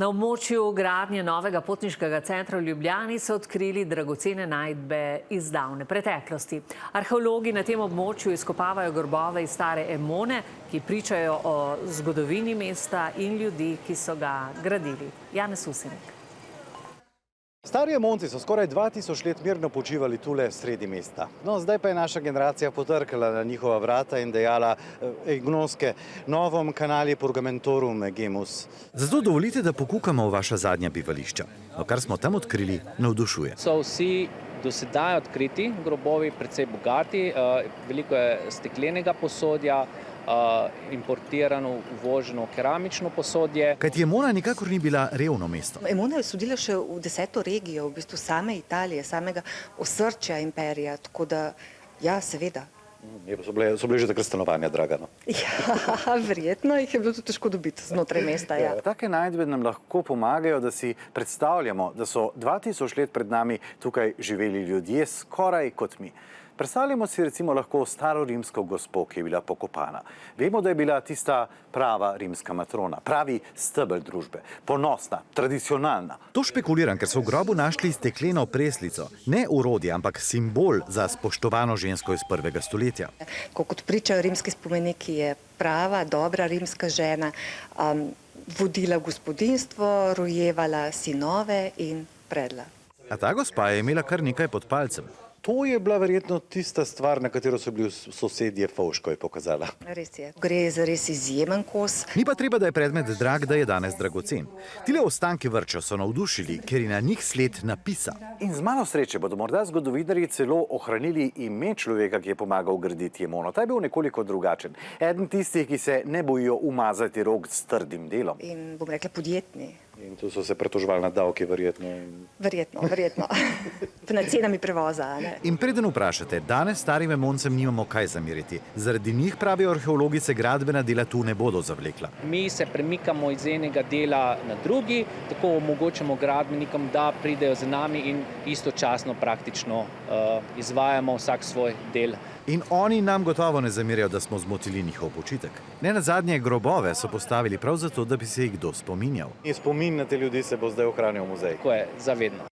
Na območju gradnje novega potniškega centra v Ljubljani so odkrili dragocene najdbe iz davne preteklosti. Arheologi na tem območju izkopavajo grobove iz stare Emone, ki pričajo o zgodovini mesta in ljudi, ki so ga gradili. Janez Usenik. Stari Emonci so skoraj 2000 let mirno počivali tule sredi mesta. No, zdaj pa je naša generacija potrkala na njihova vrata in dejala egnoske novom kanali Purgamentorum Gemus. Zato dovolite, da pokukamo v vaša zadnja bivališča. No, kar smo tam odkrili, navdušuje. So vsi do sedaj odkriti grobovi, precej bogati, veliko je steklenega posodja, importirano, uvoženo keramično posodje. Kajti Emona nikakor ni bila revno mesto. Emona je sodila še v 10. regijo, v bistvu same Italije, samega osrčja imperija, tako da, ja, seveda. So bile že takrat stanovanja, Dragano? Ja, verjetno jih je bilo tudi težko dobiti znotraj mesta, ja. Take najdbe nam lahko pomagajo, da si predstavljamo, da so 2000 let pred nami tukaj živeli ljudje skoraj kot mi. Predstavljamo si recimo lahko staro rimsko gospo, ki je bila pokopana. Vemo, da je bila tista prava rimska matrona, pravi stebelj družbe, ponosna, tradicionalna. To špekuliram, ker so v grobu našli stekleno preslico. Ne orodje, ampak simbol za spoštovano žensko iz 1. stoletja. Kot pričajo rimski spomeniki, je prava, dobra rimska žena, vodila gospodinjstvo, rojevala sinove in predla. A ta gospa je imela kar nekaj pod palcem. To je bila verjetno tista stvar, na katero so bili sosedje fovš, ko je pokazala. Res je. Gre za res izjemen kos. Ni pa treba, da je predmet drag, da je danes dragocen. Tile ostanki vrča so navdušili, ker je na njih sled napisa. In z malo sreče bodo morda zgodovinarji celo ohranili ime človeka, ki je pomagal graditi Emono. Ta je bil nekoliko drugačen. Eden tistih, ki se ne bojijo umazati rok s trdim delom. In bom rekla podjetni. In tu so se pretoževali na davke, verjetno. Verjetno. Nad cenami prevoza, ne? In preden vprašate, danes starim Emoncem nimamo kaj zameriti. Zaradi njih, pravijo arheologi, se gradbena dela tu ne bodo zavlekla. Mi se premikamo iz enega dela na drugi, tako omogočamo gradbenikom, da pridejo z nami in istočasno praktično izvajamo vsak svoj del. In oni nam gotovo ne zamerjajo, da smo zmotili njihov počitek. Ne nazadnje grobove so postavili prav zato, da bi se jih kdo spominjal. In spomin na te ljudi se bo zdaj ohranil v muzeju. Tako je, zavedno.